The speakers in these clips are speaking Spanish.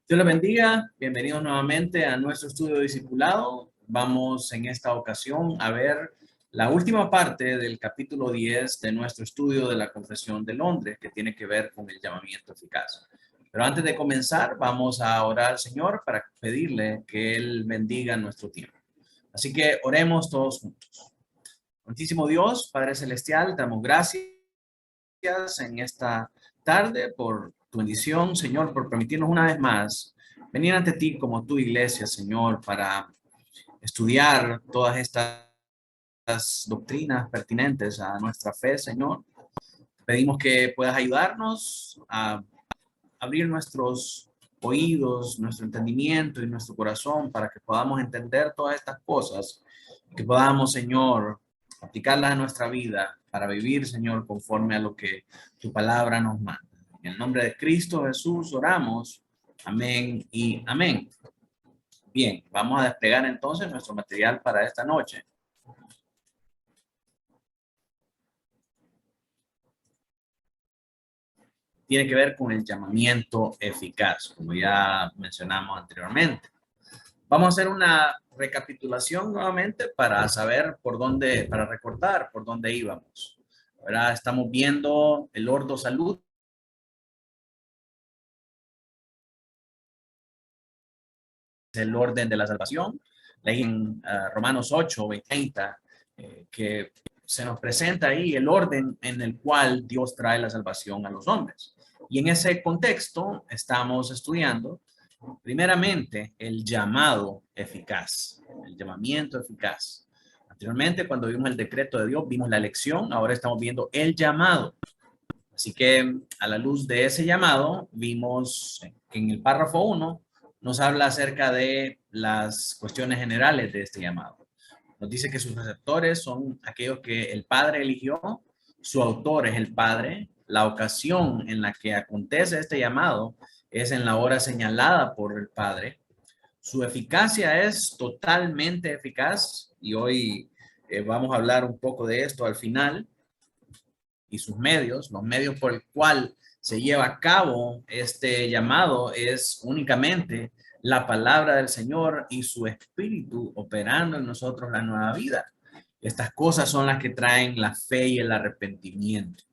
Dios les bendiga. Bienvenidos nuevamente a nuestro estudio de discipulado. Vamos en esta ocasión a ver la última parte del capítulo 10 de nuestro estudio de la Confesión de Londres, que tiene que ver con el llamamiento eficaz. Pero antes de comenzar, vamos a orar al Señor para pedirle que Él bendiga nuestro tiempo. Así que oremos todos juntos. Santísimo Dios, Padre Celestial, te damos gracias en esta tarde por tu bendición, Señor, por permitirnos una vez más venir ante ti como tu iglesia, Señor, para estudiar todas estas doctrinas pertinentes a nuestra fe, Señor. Pedimos que puedas ayudarnos a abrir nuestros oídos, nuestro entendimiento y nuestro corazón para que podamos entender todas estas cosas, que podamos, Señor, aplicarlas a nuestra vida para vivir, Señor, conforme a lo que tu palabra nos manda. En el nombre de Cristo Jesús oramos. Amén y amén. Bien, vamos a desplegar entonces nuestro material para esta noche. Tiene que ver con el llamamiento eficaz, como ya mencionamos anteriormente. Vamos a hacer una recapitulación nuevamente para saber por dónde, para recordar por dónde íbamos. Ahora estamos viendo el ordo salud, el orden de la salvación. Leí en Romanos 8, 30, que se nos presenta ahí el orden en el cual Dios trae la salvación a los hombres. Y en ese contexto estamos estudiando primeramente el llamado eficaz, el llamamiento eficaz. Anteriormente, cuando vimos el decreto de Dios, vimos la elección, ahora estamos viendo el llamado. Así que a la luz de ese llamado, vimos que en el párrafo 1 nos habla acerca de las cuestiones generales de este llamado. Nos dice que sus receptores son aquellos que el Padre eligió, su autor es el Padre, la ocasión en la que acontece este llamado es en la hora señalada por el Padre, su eficacia es totalmente eficaz y hoy vamos a hablar un poco de esto al final, y sus medios, los medios por el cual se lleva a cabo este llamado es únicamente la palabra del Señor y su espíritu operando en nosotros la nueva vida. Estas cosas son las que traen la fe y el arrepentimiento.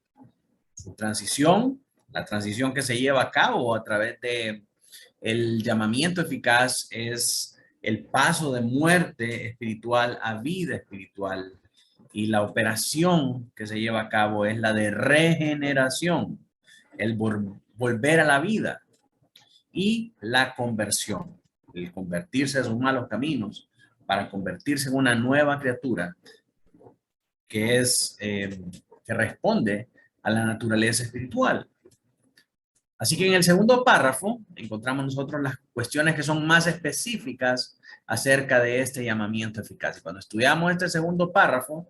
Su transición, la transición que se lleva a cabo a través de el llamamiento eficaz es el paso de muerte espiritual a vida espiritual. Y la operación que se lleva a cabo es la de regeneración, el volver a la vida y la conversión, el convertirse de sus malos caminos para convertirse en una nueva criatura que es que responde a la naturaleza espiritual. Así que en el segundo párrafo encontramos nosotros las cuestiones que son más específicas acerca de este llamamiento eficaz. Y cuando estudiamos este segundo párrafo,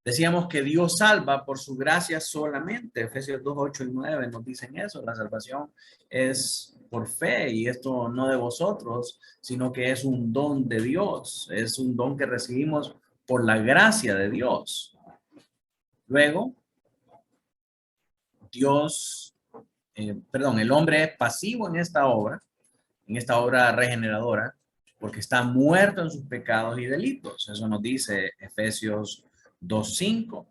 decíamos que Dios salva por su gracia solamente. Efesios 2, 8 y 9 nos dicen eso. La salvación es por fe y esto no de vosotros, sino que es un don de Dios. Es un don que recibimos por la gracia de Dios. Luego, el hombre es pasivo en esta obra regeneradora, porque está muerto en sus pecados y delitos. Eso nos dice Efesios 2:5.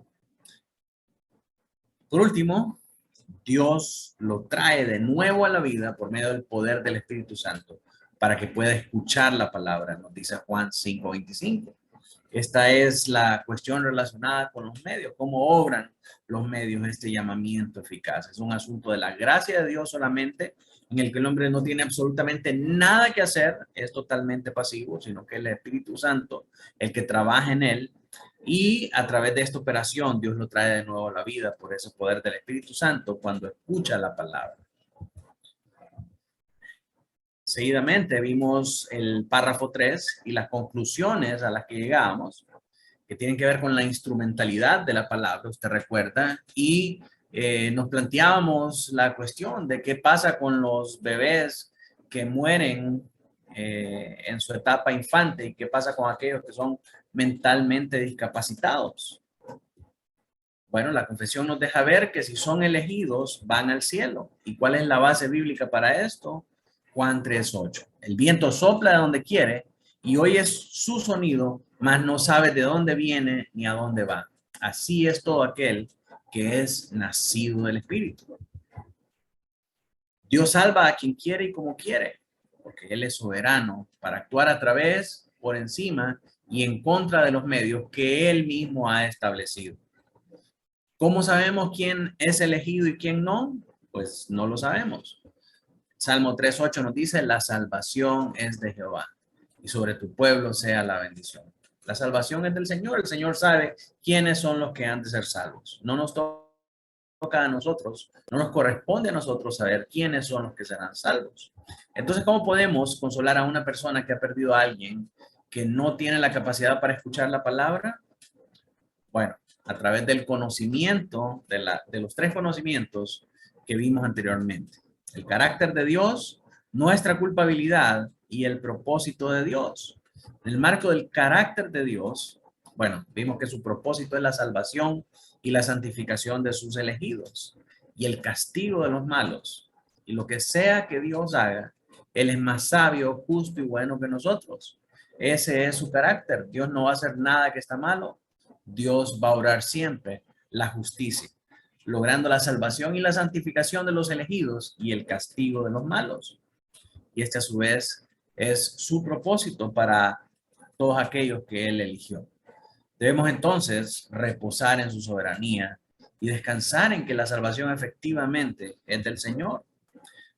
Por último, Dios lo trae de nuevo a la vida por medio del poder del Espíritu Santo para que pueda escuchar la palabra, nos dice Juan 5:25. Esta es la cuestión relacionada con los medios, cómo obran los medios este llamamiento eficaz. Es un asunto de la gracia de Dios solamente, en el que el hombre no tiene absolutamente nada que hacer, es totalmente pasivo, sino que el Espíritu Santo, el que trabaja en él, y a través de esta operación Dios lo trae de nuevo a la vida por ese poder del Espíritu Santo cuando escucha la palabra. Seguidamente vimos el párrafo 3 y las conclusiones a las que llegamos, que tienen que ver con la instrumentalidad de la palabra, usted recuerda, y nos planteábamos la cuestión de qué pasa con los bebés que mueren en su etapa infante y qué pasa con aquellos que son mentalmente discapacitados. Bueno, la confesión nos deja ver que si son elegidos van al cielo. ¿Y cuál es la base bíblica para esto? Juan 3:8. El viento sopla de donde quiere y oyes su sonido, mas no sabes de dónde viene ni a dónde va. Así es todo aquel que es nacido del Espíritu. Dios salva a quien quiere y como quiere, porque Él es soberano para actuar a través, por encima y en contra de los medios que Él mismo ha establecido. ¿Cómo sabemos quién es elegido y quién no? Pues no lo sabemos. Salmo 3:8 nos dice, la salvación es de Jehová y sobre tu pueblo sea la bendición. La salvación es del Señor. El Señor sabe quiénes son los que han de ser salvos. No nos toca a nosotros, no nos corresponde a nosotros saber quiénes son los que serán salvos. Entonces, ¿cómo podemos consolar a una persona que ha perdido a alguien que no tiene la capacidad para escuchar la palabra? Bueno, a través del conocimiento, de los tres conocimientos que vimos anteriormente. El carácter de Dios, nuestra culpabilidad y el propósito de Dios. En el marco del carácter de Dios, bueno, vimos que su propósito es la salvación y la santificación de sus elegidos y el castigo de los malos. Y lo que sea que Dios haga, Él es más sabio, justo y bueno que nosotros. Ese es su carácter. Dios no va a hacer nada que está malo. Dios va a obrar siempre la justicia, logrando la salvación y la santificación de los elegidos y el castigo de los malos. Y este a su vez es su propósito para todos aquellos que Él eligió. Debemos entonces reposar en su soberanía y descansar en que la salvación efectivamente es del Señor.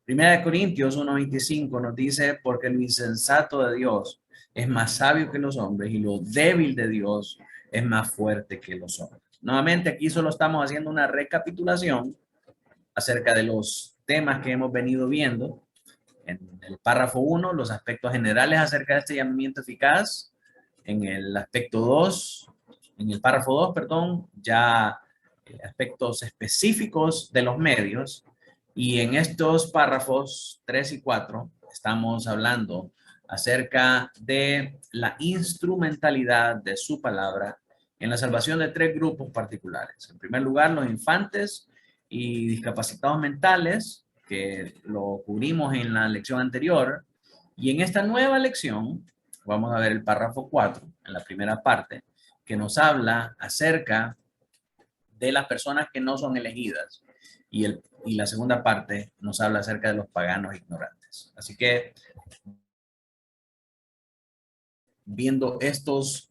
Primera de Corintios 1:25 nos dice, porque lo insensato de Dios es más sabio que los hombres y lo débil de Dios es más fuerte que los hombres. Nuevamente aquí solo estamos haciendo una recapitulación acerca de los temas que hemos venido viendo. En el párrafo 1, los aspectos generales acerca de este llamamiento eficaz. En el aspecto 2, en el párrafo 2, perdón, ya aspectos específicos de los medios. Y en estos párrafos 3 y 4 estamos hablando acerca de la instrumentalidad de su palabra en la salvación de tres grupos particulares. En primer lugar, los infantes y discapacitados mentales, que lo cubrimos en la lección anterior. Y en esta nueva lección vamos a ver el párrafo 4, en la primera parte, que nos habla acerca de las personas que no son elegidas. Y la segunda parte nos habla acerca de los paganos ignorantes. Así que, viendo estos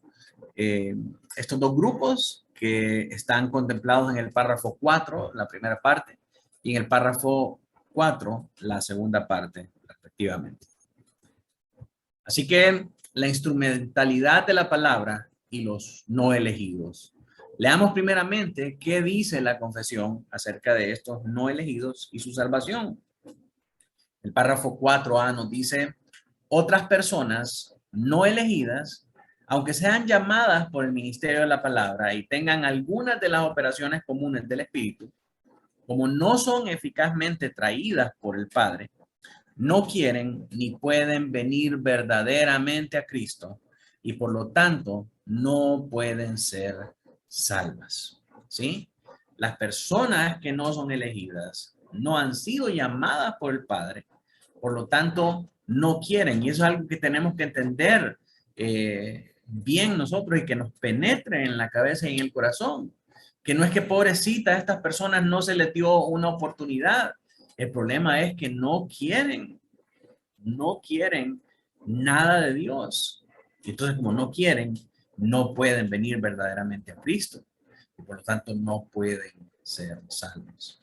dos grupos que están contemplados en el párrafo 4, la primera parte, y en el párrafo 4, la segunda parte, respectivamente. Así que la instrumentalidad de la palabra y los no elegidos. Leamos primeramente qué dice la confesión acerca de estos no elegidos y su salvación. El párrafo 4a nos dice, otras personas no elegidas, aunque sean llamadas por el ministerio de la palabra y tengan algunas de las operaciones comunes del Espíritu, como no son eficazmente traídas por el Padre, no quieren ni pueden venir verdaderamente a Cristo y por lo tanto no pueden ser salvas. ¿Sí? Las personas que no son elegidas no han sido llamadas por el Padre, por lo tanto no quieren, y eso es algo que tenemos que entender bien nosotros y que nos penetre en la cabeza y en el corazón, que no es que pobrecita a estas personas no se les dio una oportunidad. El problema es que no quieren nada de Dios. Entonces, como no quieren, no pueden venir verdaderamente a Cristo. Y por lo tanto, no pueden ser salvos.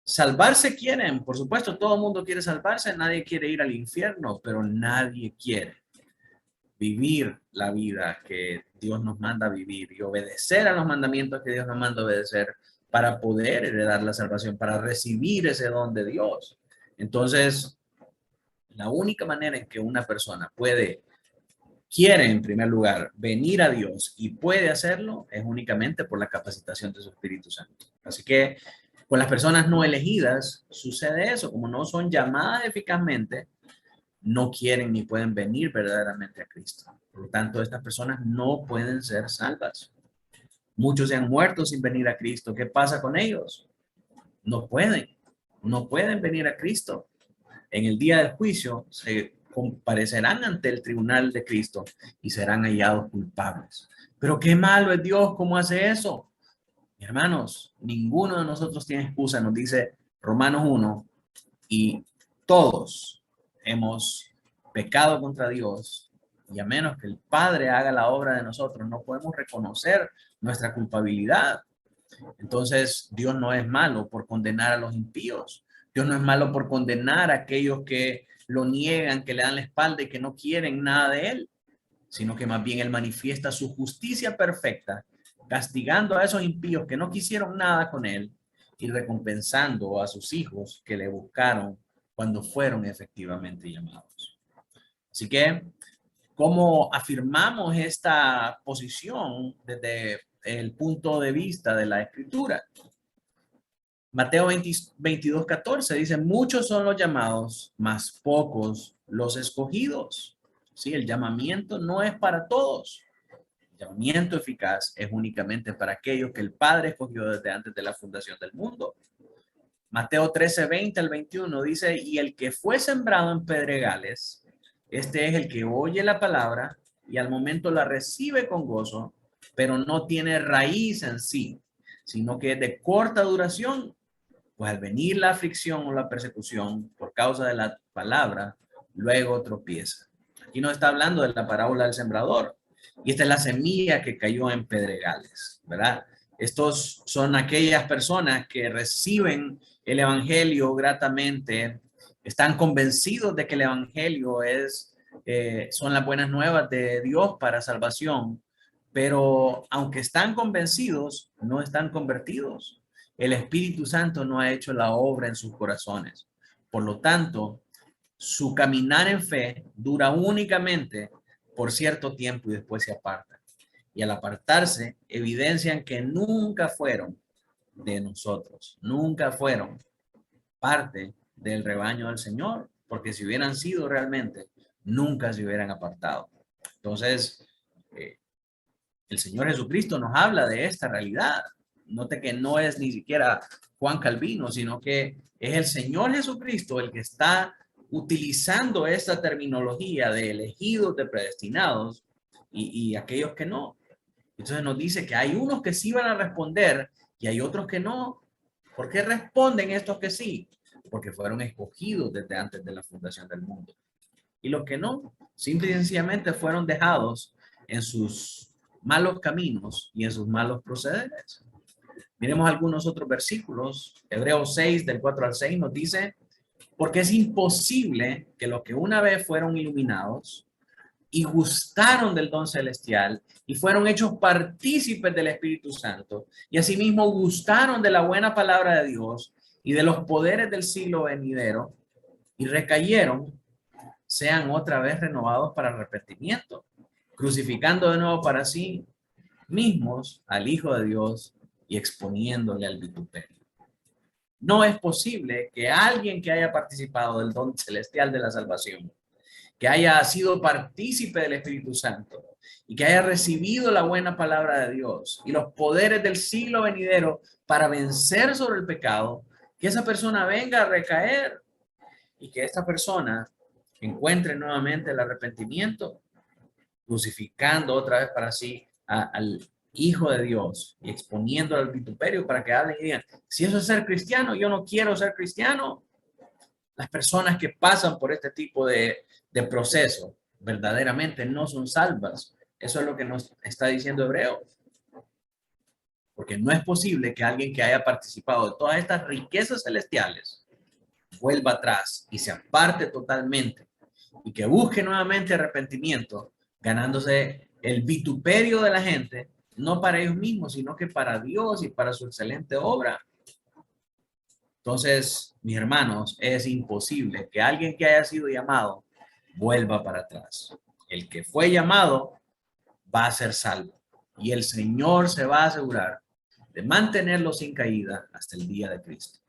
Salvarse quieren, por supuesto, todo el mundo quiere salvarse, nadie quiere ir al infierno, pero nadie quiere vivir la vida que Dios nos manda vivir y obedecer a los mandamientos que Dios nos manda obedecer para poder heredar la salvación, para recibir ese don de Dios. Entonces, la única manera en que una persona quiere en primer lugar venir a Dios y puede hacerlo es únicamente por la capacitación de su Espíritu Santo. Así que con las personas no elegidas sucede eso, como no son llamadas eficazmente, no quieren ni pueden venir verdaderamente a Cristo. Por lo tanto, estas personas no pueden ser salvas. Muchos se han muerto sin venir a Cristo. ¿Qué pasa con ellos? No pueden venir a Cristo. en el día del juicio se comparecerán ante el tribunal de Cristo y serán hallados culpables. Pero qué malo es Dios, ¿cómo hace eso? Hermanos, ninguno de nosotros tiene excusa, nos dice Romanos 1, y todos hemos pecado contra Dios, y a menos que el Padre haga la obra de nosotros, no podemos reconocer nuestra culpabilidad. Entonces, Dios no es malo por condenar a los impíos. Dios no es malo por condenar a aquellos que lo niegan, que le dan la espalda y que no quieren nada de Él, sino que más bien Él manifiesta su justicia perfecta, castigando a esos impíos que no quisieron nada con Él y recompensando a sus hijos que le buscaron cuando fueron efectivamente llamados. Así que, ¿cómo afirmamos esta posición desde el punto de vista de la Escritura? Mateo 22:14 dice, muchos son los llamados, mas pocos los escogidos. Sí, el llamamiento no es para todos. El llamamiento eficaz es únicamente para aquellos que el Padre escogió desde antes de la fundación del mundo. Mateo 13:20 al 21 dice, y el que fue sembrado en pedregales, este es el que oye la palabra y al momento la recibe con gozo, pero no tiene raíz en sí, sino que es de corta duración. Pues al venir la aflicción o la persecución por causa de la palabra, luego tropieza. Aquí nos está hablando de la parábola del sembrador. Y esta es la semilla que cayó en pedregales, ¿verdad? Estos son aquellas personas que reciben el evangelio gratamente, están convencidos de que el evangelio son las buenas nuevas de Dios para salvación, pero aunque están convencidos, no están convertidos. El Espíritu Santo no ha hecho la obra en sus corazones. Por lo tanto, su caminar en fe dura únicamente por cierto tiempo y después se apartan. Y al apartarse, evidencian que nunca fueron de nosotros, nunca fueron parte del rebaño del Señor, porque si hubieran sido realmente, nunca se hubieran apartado. Entonces, el Señor Jesucristo nos habla de esta realidad. Note que no es ni siquiera Juan Calvino, sino que es el Señor Jesucristo el que está utilizando esta terminología de elegidos, de predestinados y aquellos que no. Entonces nos dice que hay unos que sí van a responder y hay otros que no. ¿Por qué responden estos que sí? Porque fueron escogidos desde antes de la fundación del mundo. Y los que no, simple y sencillamente fueron dejados en sus malos caminos y en sus malos procederes. Miremos algunos otros versículos. Hebreos 6, del 4 al 6 nos dice, porque es imposible que los que una vez fueron iluminados y gustaron del don celestial y fueron hechos partícipes del Espíritu Santo y asimismo gustaron de la buena palabra de Dios y de los poderes del siglo venidero y recayeron, sean otra vez renovados para arrepentimiento, crucificando de nuevo para sí mismos al Hijo de Dios y exponiéndole al vituperio. No es posible que alguien que haya participado del don celestial de la salvación, que haya sido partícipe del Espíritu Santo y que haya recibido la buena palabra de Dios y los poderes del siglo venidero para vencer sobre el pecado, que esa persona venga a recaer y que esta persona encuentre nuevamente el arrepentimiento, crucificando otra vez para sí al Hijo de Dios y exponiéndolo al vituperio para que hablen y digan, si eso es ser cristiano, yo no quiero ser cristiano. Las personas que pasan por este tipo de proceso verdaderamente no son salvas. Eso es lo que nos está diciendo Hebreos. Porque no es posible que alguien que haya participado de todas estas riquezas celestiales vuelva atrás y se aparte totalmente y que busque nuevamente arrepentimiento, ganándose el vituperio de la gente, no para ellos mismos, sino que para Dios y para su excelente obra. Entonces, mis hermanos, es imposible que alguien que haya sido llamado vuelva para atrás. El que fue llamado va a ser salvo y el Señor se va a asegurar de mantenerlo sin caída hasta el día de Cristo.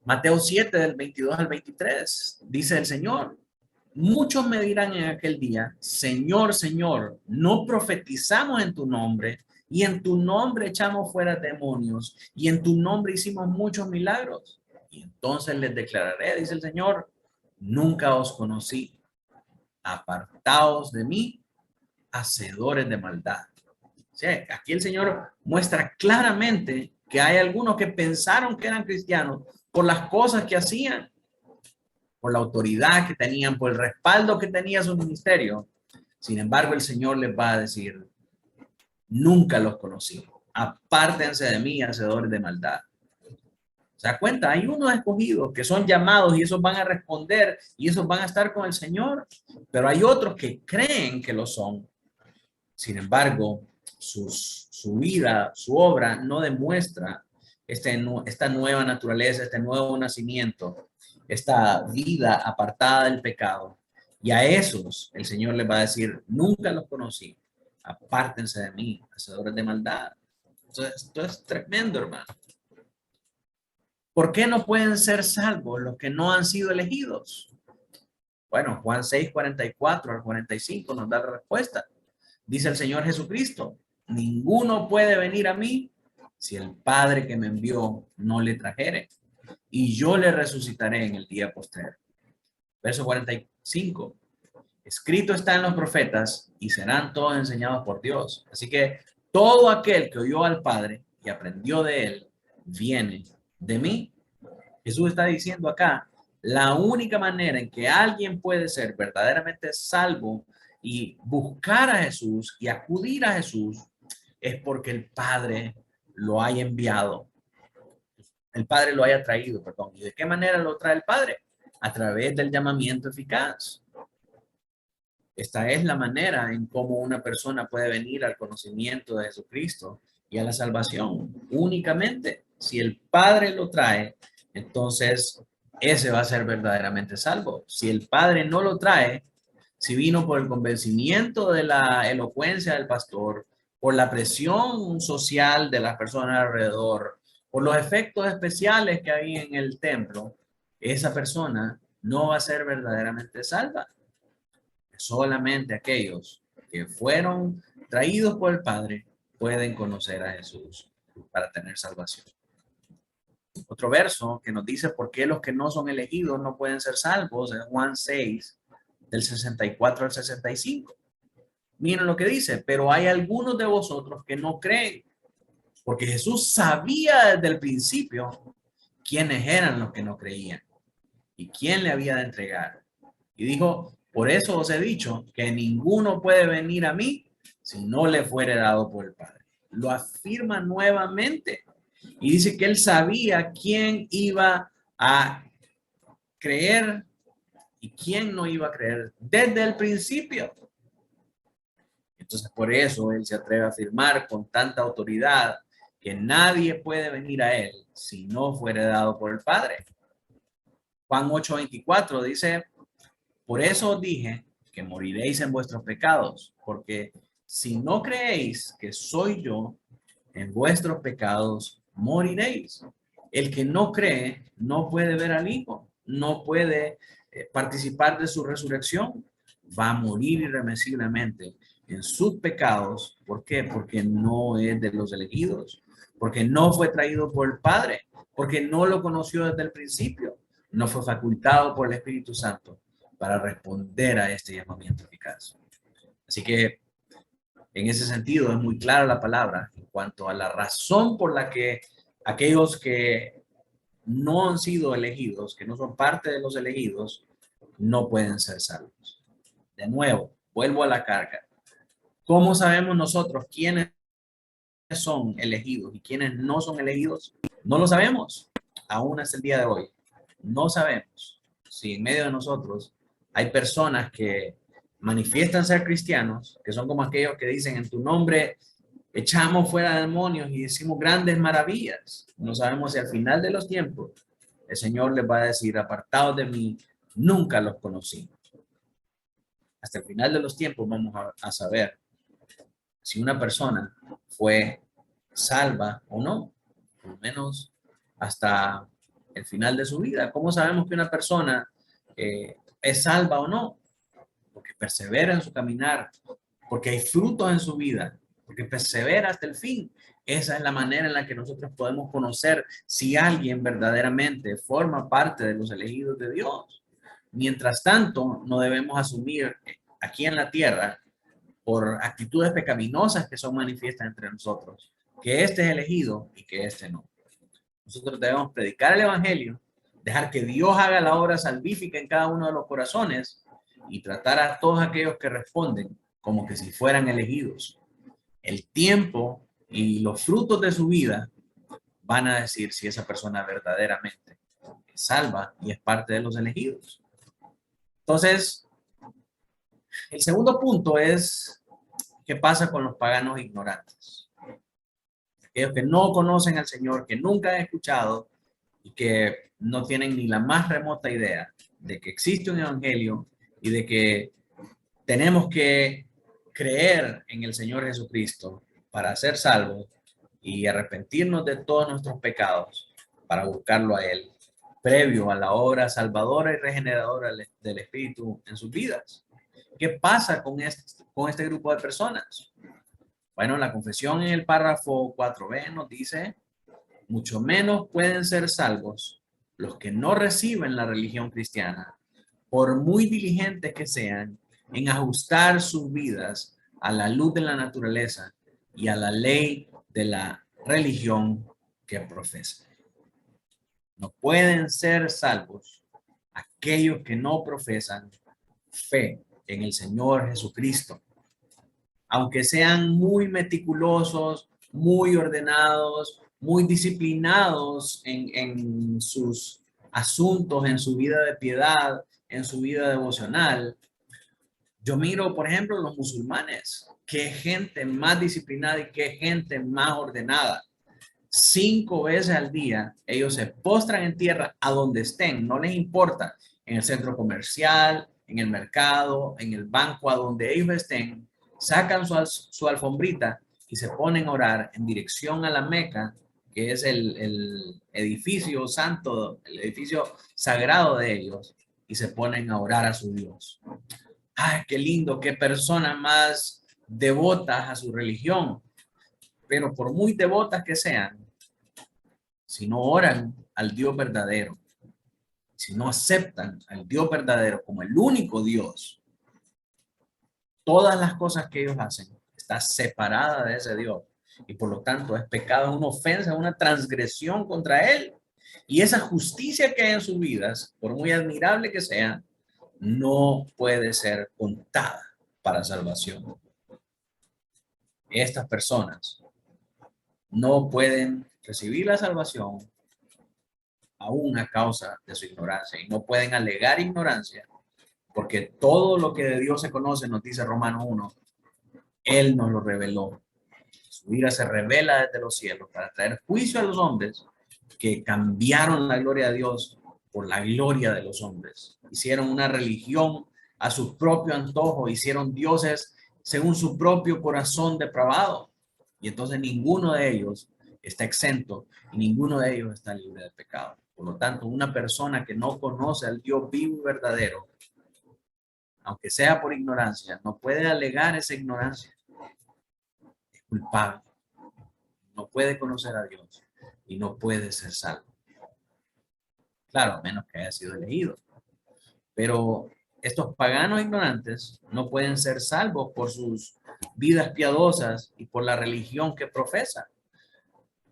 Mateo 7, del 22 al 23, dice el Señor, muchos me dirán en aquel día, Señor, Señor, ¿no profetizamos en tu nombre? Y en tu nombre echamos fuera demonios, y en tu nombre hicimos muchos milagros. Y entonces les declararé, dice el Señor, nunca os conocí. Apartaos de mí, hacedores de maldad. O sea, aquí el Señor muestra claramente que hay algunos que pensaron que eran cristianos por las cosas que hacían, por la autoridad que tenían, por el respaldo que tenía su ministerio. Sin embargo, el Señor les va a decir, nunca los conocí. Apártense de mí, hacedores de maldad. ¿Se da cuenta? Hay unos escogidos que son llamados y esos van a responder y esos van a estar con el Señor. Pero hay otros que creen que lo son. Sin embargo, su vida, su obra no demuestra esta nueva naturaleza, este nuevo nacimiento, esta vida apartada del pecado. Y a esos el Señor les va a decir, nunca los conocí, apártense de mí, hacedores de maldad. Entonces, esto es tremendo, hermano. ¿Por qué no pueden ser salvos los que no han sido elegidos? Bueno, Juan 6, 44 al 45 nos da la respuesta. Dice el Señor Jesucristo, ninguno puede venir a mí si el Padre que me envió no le trajere, y yo le resucitaré en el día postrero. Verso 45. Escrito está en los profetas y serán todos enseñados por Dios. Así que todo aquel que oyó al Padre y aprendió de él, viene de mí. Jesús está diciendo acá, la única manera en que alguien puede ser verdaderamente salvo y buscar a Jesús y acudir a Jesús es porque el Padre lo haya enviado. El Padre lo haya traído, perdón. ¿Y de qué manera lo trae el Padre? A través del llamamiento eficaz. Esta es la manera en cómo una persona puede venir al conocimiento de Jesucristo y a la salvación. Únicamente si el Padre lo trae, entonces ese va a ser verdaderamente salvo. Si el Padre no lo trae, si vino por el convencimiento de la elocuencia del pastor, por la presión social de las personas alrededor, por los efectos especiales que hay en el templo, esa persona no va a ser verdaderamente salva. Solamente aquellos que fueron traídos por el Padre pueden conocer a Jesús para tener salvación. Otro verso que nos dice por qué los que no son elegidos no pueden ser salvos es Juan 6, del 64 al 65. Miren lo que dice, pero hay algunos de vosotros que no creen, porque Jesús sabía desde el principio quiénes eran los que no creían y quién le había de entregar. Y dijo, por eso os he dicho que ninguno puede venir a mí si no le fuere dado por el Padre. Lo afirma nuevamente y dice que él sabía quién iba a creer y quién no iba a creer desde el principio. Entonces, por eso él se atreve a afirmar con tanta autoridad que nadie puede venir a él si no fuere dado por el Padre. Juan 8:24 dice, por eso os dije que moriréis en vuestros pecados, porque si no creéis que soy yo, en vuestros pecados moriréis. El que no cree no puede ver al Hijo, no puede participar de su resurrección, va a morir irremisiblemente en sus pecados. ¿Por qué? Porque no es de los elegidos, porque no fue traído por el Padre, porque no lo conoció desde el principio, no fue facultado por el Espíritu Santo para responder a este llamamiento eficaz. Así que en ese sentido es muy clara la palabra en cuanto a la razón por la que aquellos que no han sido elegidos, que no son parte de los elegidos, no pueden ser salvos. De nuevo, vuelvo a la carga. ¿Cómo sabemos nosotros quiénes son elegidos y quiénes no son elegidos? No lo sabemos, aún hasta el día de hoy. No sabemos si en medio de nosotros hay personas que manifiestan ser cristianos, que son como aquellos que dicen en tu nombre echamos fuera demonios y decimos grandes maravillas. No sabemos si al final de los tiempos el Señor les va a decir, apartados de mí, nunca los conocí. Hasta el final de los tiempos vamos a saber si una persona fue salva o no, por lo menos hasta el final de su vida. ¿Cómo sabemos que una persona es salva o no? Porque persevera en su caminar, porque hay frutos en su vida, porque persevera hasta el fin. Esa es la manera en la que nosotros podemos conocer si alguien verdaderamente forma parte de los elegidos de Dios. Mientras tanto, no debemos asumir aquí en la tierra, por actitudes pecaminosas que son manifiestas entre nosotros, que este es elegido y que este no. Nosotros debemos predicar el evangelio, dejar que Dios haga la obra salvífica en cada uno de los corazones y tratar a todos aquellos que responden como que si fueran elegidos. El tiempo y los frutos de su vida van a decir si esa persona verdaderamente es salva y es parte de los elegidos. Entonces, el segundo punto es qué pasa con los paganos ignorantes. Aquellos que no conocen al Señor, que nunca han escuchado y que no tienen ni la más remota idea de que existe un evangelio y de que tenemos que creer en el Señor Jesucristo para ser salvos y arrepentirnos de todos nuestros pecados para buscarlo a Él, previo a la obra salvadora y regeneradora del Espíritu en sus vidas. ¿Qué pasa con este grupo de personas? Bueno, la confesión en el párrafo 4b nos dice, mucho menos pueden ser salvos los que no reciben la religión cristiana, por muy diligentes que sean en ajustar sus vidas a la luz de la naturaleza y a la ley de la religión que profesan. No pueden ser salvos aquellos que no profesan fe en el Señor Jesucristo. Aunque sean muy meticulosos, muy ordenados, muy disciplinados en sus asuntos, en su vida de piedad, en su vida devocional. Yo miro, por ejemplo, los musulmanes, qué gente más disciplinada y qué gente más ordenada. 5 veces al día, ellos se postran en tierra a donde estén, no les importa, en el centro comercial, en el mercado, en el banco, a donde ellos estén, sacan su alfombrita y se ponen a orar en dirección a la Meca, que es el edificio santo, el edificio sagrado de ellos, y se ponen a orar a su Dios. ¡Ay, qué lindo! ¡Qué personas más devotas a su religión! Pero por muy devotas que sean, si no oran al Dios verdadero, si no aceptan al Dios verdadero como el único Dios, todas las cosas que ellos hacen está separada de ese Dios y por lo tanto es pecado, es una ofensa, es una transgresión contra Él. Y esa justicia que hay en sus vidas, por muy admirable que sea, no puede ser contada para salvación. Estas personas no pueden recibir la salvación aún a causa de su ignorancia y no pueden alegar ignorancia porque todo lo que de Dios se conoce, nos dice Romanos 1, Él nos lo reveló. Su ira se revela desde los cielos para traer juicio a los hombres que cambiaron la gloria de Dios por la gloria de los hombres. Hicieron una religión a su propio antojo, hicieron dioses según su propio corazón depravado. Y entonces ninguno de ellos está exento y ninguno de ellos está libre de pecado. Por lo tanto, una persona que no conoce al Dios vivo y verdadero, aunque sea por ignorancia, no puede alegar esa ignorancia. Es culpable. No puede conocer a Dios y no puede ser salvo. Claro, a menos que haya sido elegido. Pero estos paganos ignorantes no pueden ser salvos por sus vidas piadosas y por la religión que profesan.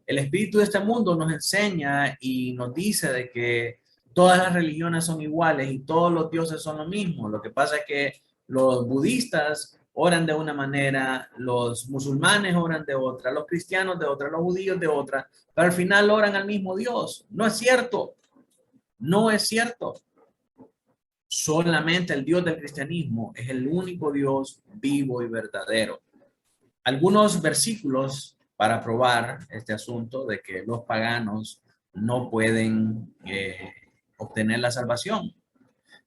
El espíritu de este mundo nos enseña y nos dice de que todas las religiones son iguales y todos los dioses son lo mismo. Lo que pasa es que los budistas oran de una manera, los musulmanes oran de otra, los cristianos de otra, los judíos de otra, pero al final oran al mismo Dios. No es cierto. No es cierto. Solamente el Dios del cristianismo es el único Dios vivo y verdadero. Algunos versículos para probar este asunto de que los paganos no pueden obtener la salvación.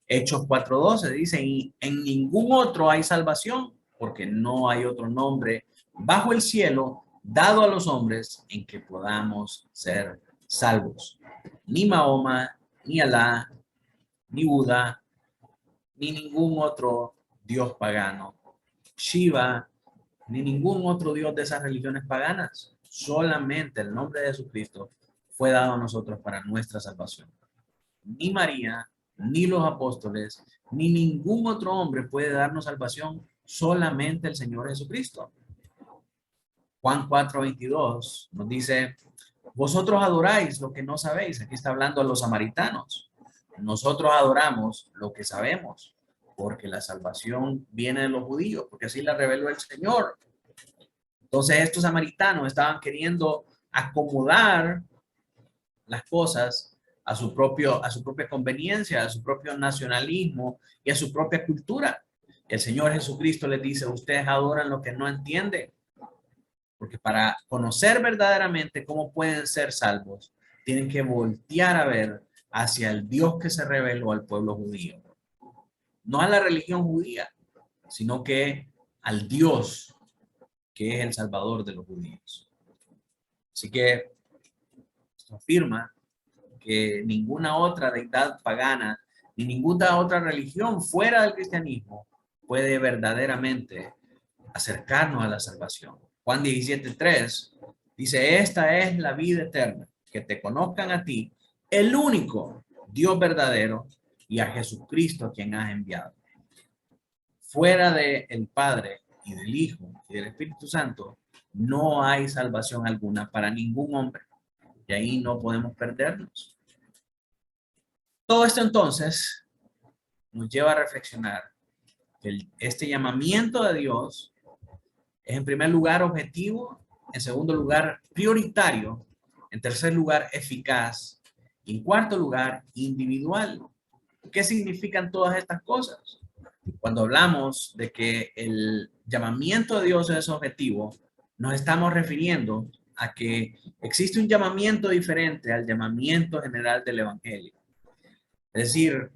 Hechos 4:12 dice, y en ningún otro hay salvación, porque no hay otro nombre bajo el cielo dado a los hombres en que podamos ser salvos. Ni Mahoma, ni Alá, ni Buda, ni ningún otro dios pagano, Shiva, ni ningún otro dios de esas religiones paganas. Solamente el nombre de Jesucristo fue dado a nosotros para nuestra salvación. Ni María, ni los apóstoles, ni ningún otro hombre puede darnos salvación, solamente el Señor Jesucristo. Juan 4:22 nos dice, vosotros adoráis lo que no sabéis. Aquí está hablando a los samaritanos. Nosotros adoramos lo que sabemos, porque la salvación viene de los judíos, porque así la reveló el Señor. Entonces estos samaritanos estaban queriendo acomodar las cosas a su propia conveniencia, a su propio nacionalismo y a su propia cultura. El Señor Jesucristo les dice, ustedes adoran lo que no entienden. Porque para conocer verdaderamente cómo pueden ser salvos, tienen que voltear a ver hacia el Dios que se reveló al pueblo judío. No a la religión judía, sino que al Dios que es el Salvador de los judíos. Así que esto afirma que ninguna otra deidad pagana ni ninguna otra religión fuera del cristianismo puede verdaderamente acercarnos a la salvación. Juan 17:3 dice, esta es la vida eterna, que te conozcan a ti, el único Dios verdadero, y a Jesucristo a quien has enviado. Fuera del Padre y del Hijo y del Espíritu Santo, no hay salvación alguna para ningún hombre. Y ahí no podemos perdernos. Todo esto entonces nos lleva a reflexionar que este llamamiento de Dios es en primer lugar objetivo, en segundo lugar prioritario, en tercer lugar eficaz y en cuarto lugar individual. ¿Qué significan todas estas cosas? Cuando hablamos de que el llamamiento de Dios es objetivo, nos estamos refiriendo a que existe un llamamiento diferente al llamamiento general del Evangelio. Es decir,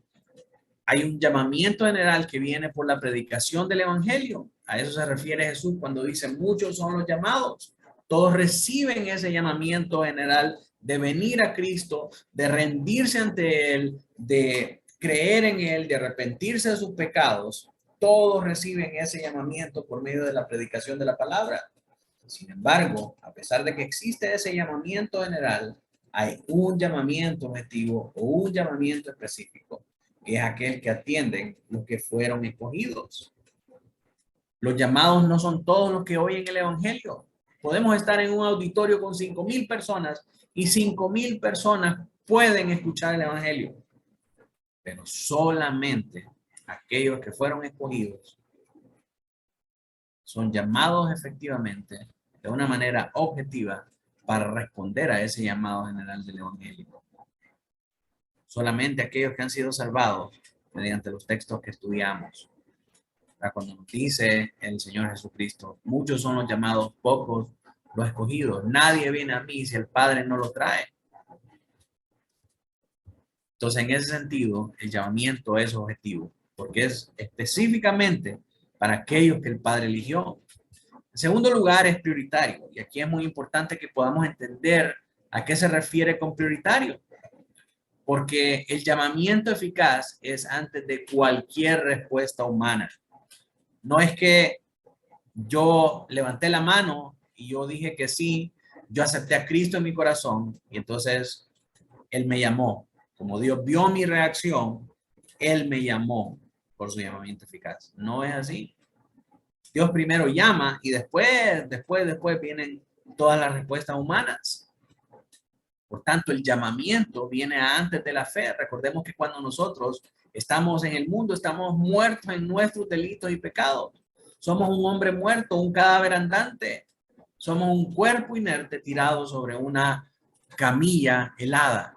hay un llamamiento general que viene por la predicación del Evangelio. A eso se refiere Jesús cuando dice, muchos son los llamados. Todos reciben ese llamamiento general de venir a Cristo, de rendirse ante Él, de creer en Él, de arrepentirse de sus pecados. Todos reciben ese llamamiento por medio de la predicación de la palabra. Sin embargo, a pesar de que existe ese llamamiento general, hay un llamamiento objetivo o un llamamiento específico, que es aquel que atienden los que fueron escogidos. Los llamados no son todos los que oyen el Evangelio. Podemos estar en un auditorio con 5,000 personas y 5,000 personas pueden escuchar el Evangelio, pero solamente aquellos que fueron escogidos son llamados efectivamente de una manera objetiva para responder a ese llamado general del Evangelio. Solamente aquellos que han sido salvados mediante los textos que estudiamos. Cuando nos dice el Señor Jesucristo, muchos son los llamados, pocos los escogidos. Nadie viene a mí si el Padre no lo trae. Entonces, en ese sentido, el llamamiento es objetivo, porque es específicamente para aquellos que el Padre eligió. En segundo lugar, es prioritario. Y aquí es muy importante que podamos entender a qué se refiere con prioritario. Porque el llamamiento eficaz es antes de cualquier respuesta humana. No es que yo levanté la mano y yo dije que sí, yo acepté a Cristo en mi corazón y entonces Él me llamó. Como Dios vio mi reacción, Él me llamó por su llamamiento eficaz. No es así. Dios primero llama y después vienen todas las respuestas humanas. Por tanto, el llamamiento viene antes de la fe. Recordemos que cuando nosotros estamos en el mundo, estamos muertos en nuestros delitos y pecados. Somos un hombre muerto, un cadáver andante. Somos un cuerpo inerte tirado sobre una camilla helada.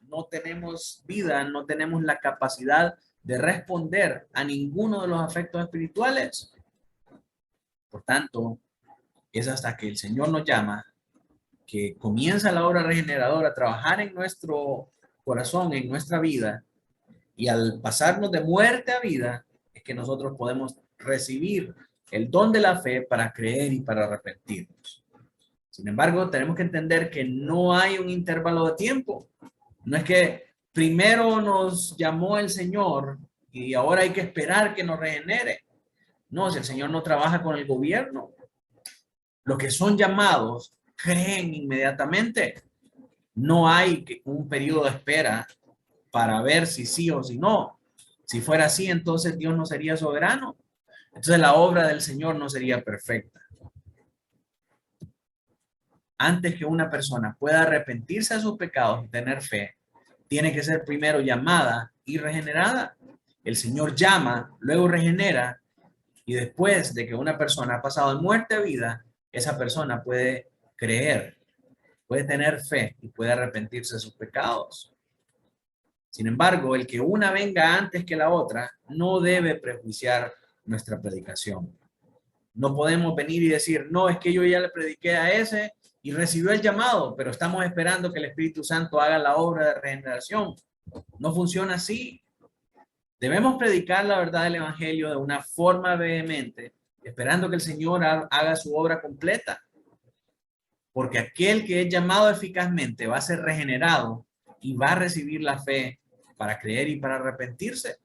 No tenemos vida, no tenemos la capacidad de responder a ninguno de los afectos espirituales. Por tanto, es hasta que el Señor nos llama que comienza la obra regeneradora a trabajar en nuestro corazón, en nuestra vida, y al pasarnos de muerte a vida, es que nosotros podemos recibir el don de la fe para creer y para arrepentirnos. Sin embargo, tenemos que entender que no hay un intervalo de tiempo. No es que primero nos llamó el Señor y ahora hay que esperar que nos regenere. No, si el Señor no trabaja con el gobierno. Los que son llamados creen inmediatamente. No hay un periodo de espera para ver si sí o si no. Si fuera así, entonces Dios no sería soberano. Entonces la obra del Señor no sería perfecta. Antes que una persona pueda arrepentirse de sus pecados y tener fe, tiene que ser primero llamada y regenerada. El Señor llama, luego regenera, y después de que una persona ha pasado de muerte a vida, esa persona puede creer, puede tener fe y puede arrepentirse de sus pecados. Sin embargo, el que una venga antes que la otra no debe prejuiciar nuestra predicación. No podemos venir y decir, no, es que yo ya le prediqué a ese y recibió el llamado, pero estamos esperando que el Espíritu Santo haga la obra de regeneración. No funciona así. Debemos predicar la verdad del Evangelio de una forma vehemente, esperando que el Señor haga su obra completa. Porque aquel que es llamado eficazmente va a ser regenerado y va a recibir la fe para creer y para arrepentirse.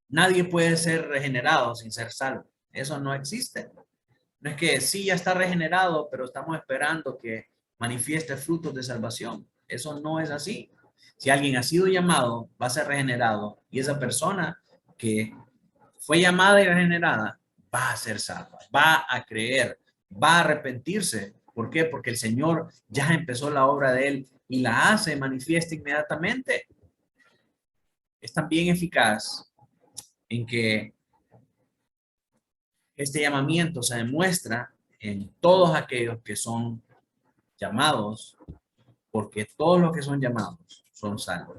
Nadie puede ser regenerado sin ser salvo. Eso no existe. No es que sí ya está regenerado, pero estamos esperando que manifieste frutos de salvación. Eso no es así. Si alguien ha sido llamado, va a ser regenerado. Y esa persona que fue llamada y regenerada va a ser salva, va a creer, va a arrepentirse. ¿Por qué? Porque el Señor ya empezó la obra de él y la hace manifiesta inmediatamente. Es también eficaz en que este llamamiento se demuestra en todos aquellos que son llamados, porque todos los que son llamados son salvos.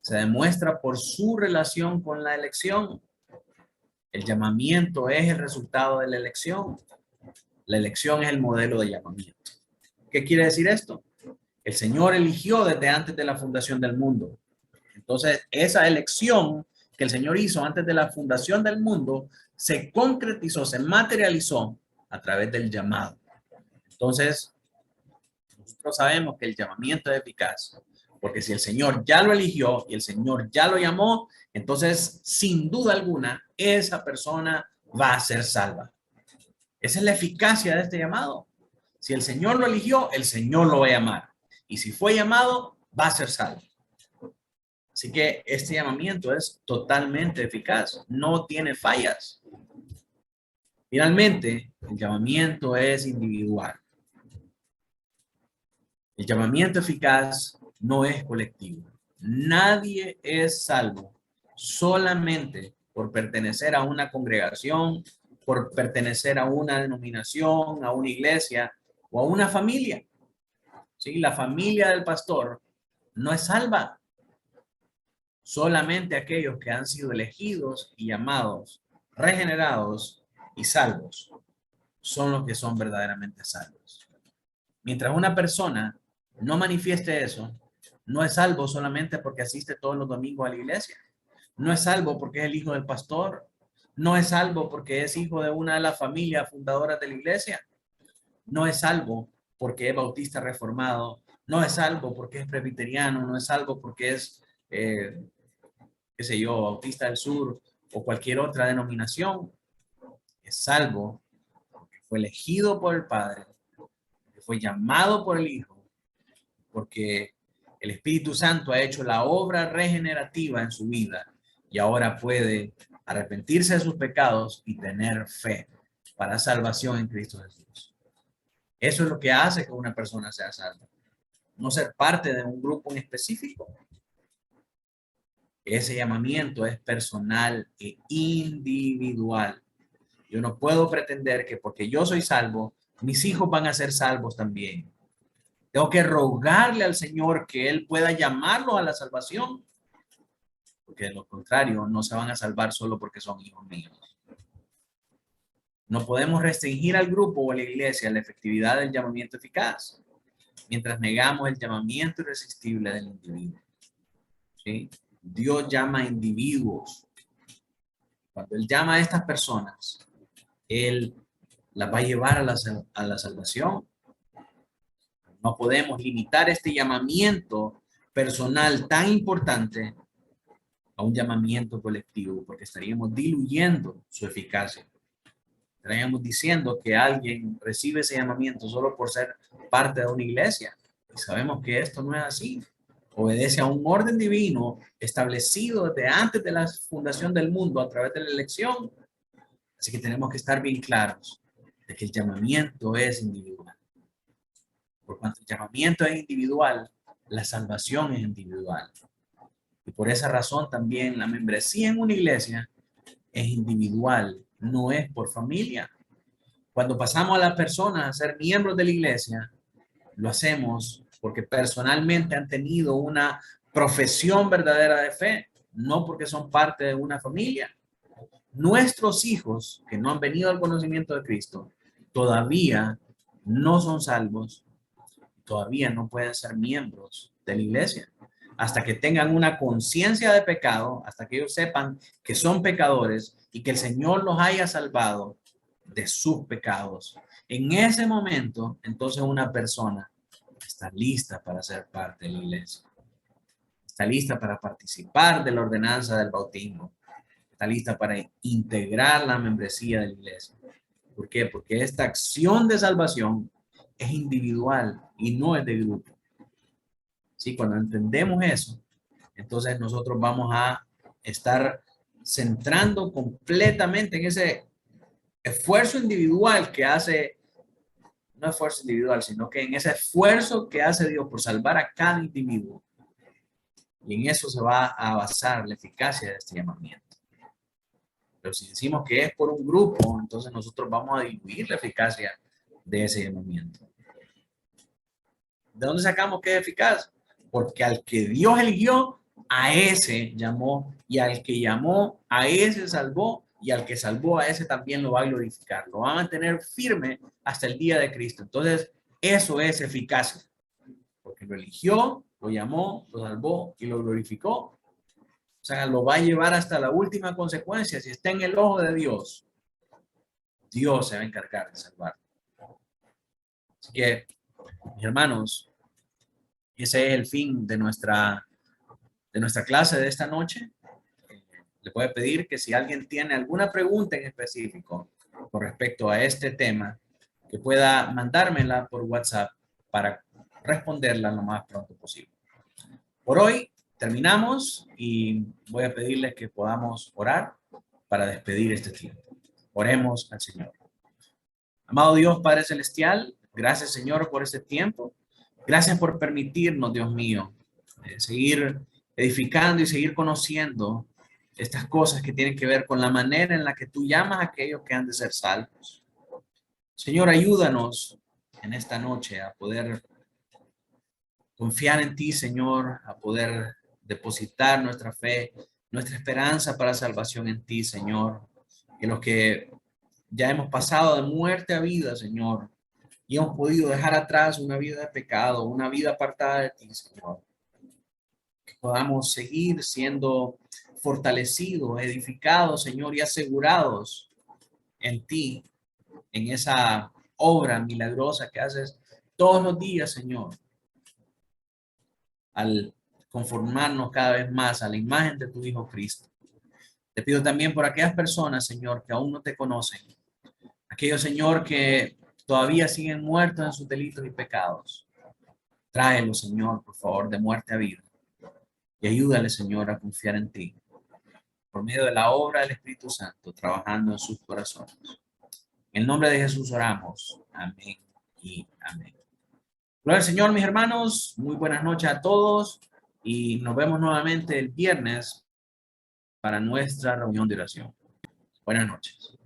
Se demuestra por su relación con la elección. El llamamiento es el resultado de la elección. La elección es el modelo de llamamiento. ¿Qué quiere decir esto? El Señor eligió desde antes de la fundación del mundo. Entonces, esa elección que el Señor hizo antes de la fundación del mundo se concretizó, se materializó a través del llamado. Entonces, nosotros sabemos que el llamamiento es eficaz, porque si el Señor ya lo eligió y el Señor ya lo llamó, entonces, sin duda alguna, esa persona va a ser salva. Esa es la eficacia de este llamado. Si el Señor lo eligió, el Señor lo va a llamar. Y si fue llamado, va a ser salvo. Así que este llamamiento es totalmente eficaz, no tiene fallas. Finalmente, el llamamiento es individual. El llamamiento eficaz no es colectivo. Nadie es salvo solamente por pertenecer a una congregación, por pertenecer a una denominación, a una iglesia o a una familia. ¿Sí? La familia del pastor no es salva. Solamente aquellos que han sido elegidos y llamados, regenerados y salvos son los que son verdaderamente salvos. Mientras una persona no manifieste eso, no es salvo solamente porque asiste todos los domingos a la iglesia. No es salvo porque es el hijo del pastor. No es salvo porque es hijo de una de las familias fundadoras de la iglesia. No es salvo porque es bautista reformado. No es salvo porque es presbiteriano. No es salvo porque es, qué sé yo, bautista del sur o cualquier otra denominación. Es salvo porque fue elegido por el Padre, porque fue llamado por el Hijo, porque el Espíritu Santo ha hecho la obra regenerativa en su vida y ahora puede arrepentirse de sus pecados y tener fe para salvación en Cristo Jesús. Eso es lo que hace que una persona sea salva. No ser parte de un grupo en específico. Ese llamamiento es personal e individual. Yo no puedo pretender que porque yo soy salvo, mis hijos van a ser salvos también. Tengo que rogarle al Señor que Él pueda llamarlos a la salvación, porque de lo contrario no se van a salvar solo porque son hijos míos. No podemos restringir al grupo o a la iglesia la efectividad del llamamiento eficaz, mientras negamos el llamamiento irresistible del individuo. ¿Sí? Dios llama a individuos. Cuando Él llama a estas personas, Él las va a llevar a la salvación. No podemos limitar este llamamiento personal tan importante a un llamamiento colectivo, porque estaríamos diluyendo su eficacia. estaríamos diciendo que alguien recibe ese llamamiento solo por ser parte de una iglesia. Y sabemos que esto no es así. Obedece a un orden divino establecido desde antes de la fundación del mundo a través de la elección. Así que tenemos que estar bien claros de que el llamamiento es individual. Por cuanto el llamamiento es individual, la salvación es individual. Y por esa razón también la membresía en una iglesia es individual, no es por familia. Cuando pasamos a las personas a ser miembros de la iglesia, lo hacemos porque personalmente han tenido una profesión verdadera de fe, no porque son parte de una familia. Nuestros hijos que no han venido al conocimiento de Cristo todavía no son salvos, todavía no pueden ser miembros de la iglesia. Hasta que tengan una conciencia de pecado, hasta que ellos sepan que son pecadores y que el Señor los haya salvado de sus pecados. En ese momento, entonces una persona está lista para ser parte de la iglesia. Está lista para participar de la ordenanza del bautismo. Está lista para integrar la membresía de la iglesia. ¿Por qué? Porque esta acción de salvación es individual y no es de grupo. ¿Sí? Cuando entendemos eso, entonces nosotros vamos a estar centrando completamente en ese esfuerzo individual que hace, no esfuerzo individual, sino que en ese esfuerzo que hace Dios por salvar a cada individuo. Y en eso se va a basar la eficacia de este llamamiento. Pero si decimos que es por un grupo, entonces nosotros vamos a diluir la eficacia de ese llamamiento. ¿De dónde sacamos que es eficaz? Porque al que Dios eligió, a ese llamó, y al que llamó, a ese salvó, y al que salvó, a ese también lo va a glorificar. Lo va a mantener firme hasta el día de Cristo. Entonces, eso es eficacia. Porque lo eligió, lo llamó, lo salvó y lo glorificó. O sea, lo va a llevar hasta la última consecuencia. Si está en el ojo de Dios, Dios se va a encargar de salvar. Así que, mis hermanos, ese es el fin de nuestra clase de esta noche. Le puedo pedir que si alguien tiene alguna pregunta en específico con respecto a este tema, que pueda mandármela por WhatsApp para responderla lo más pronto posible. Por hoy terminamos y voy a pedirles que podamos orar para despedir este tiempo. Oremos al Señor. Amado Dios, Padre Celestial, gracias Señor por este tiempo. Gracias por permitirnos, Dios mío, seguir edificando y seguir conociendo estas cosas que tienen que ver con la manera en la que tú llamas a aquellos que han de ser salvos. Señor, ayúdanos en esta noche a poder confiar en ti, Señor, a poder depositar nuestra fe, nuestra esperanza para salvación en ti, Señor. Que los que ya hemos pasado de muerte a vida, Señor, y hemos podido dejar atrás una vida de pecado, una vida apartada de ti, Señor. Que podamos seguir siendo fortalecidos, edificados, Señor, y asegurados en ti, en esa obra milagrosa que haces todos los días, Señor, al conformarnos cada vez más a la imagen de tu Hijo Cristo. Te pido también por aquellas personas, Señor, que aún no te conocen, aquellos, Señor, que todavía siguen muertos en sus delitos y pecados. Tráelos, Señor, por favor, de muerte a vida. Y ayúdale, Señor, a confiar en ti, por medio de la obra del Espíritu Santo, trabajando en sus corazones. En el nombre de Jesús oramos. Amén y amén. Gloria al Señor, mis hermanos. Muy buenas noches a todos. Y nos vemos nuevamente el viernes para nuestra reunión de oración. Buenas noches.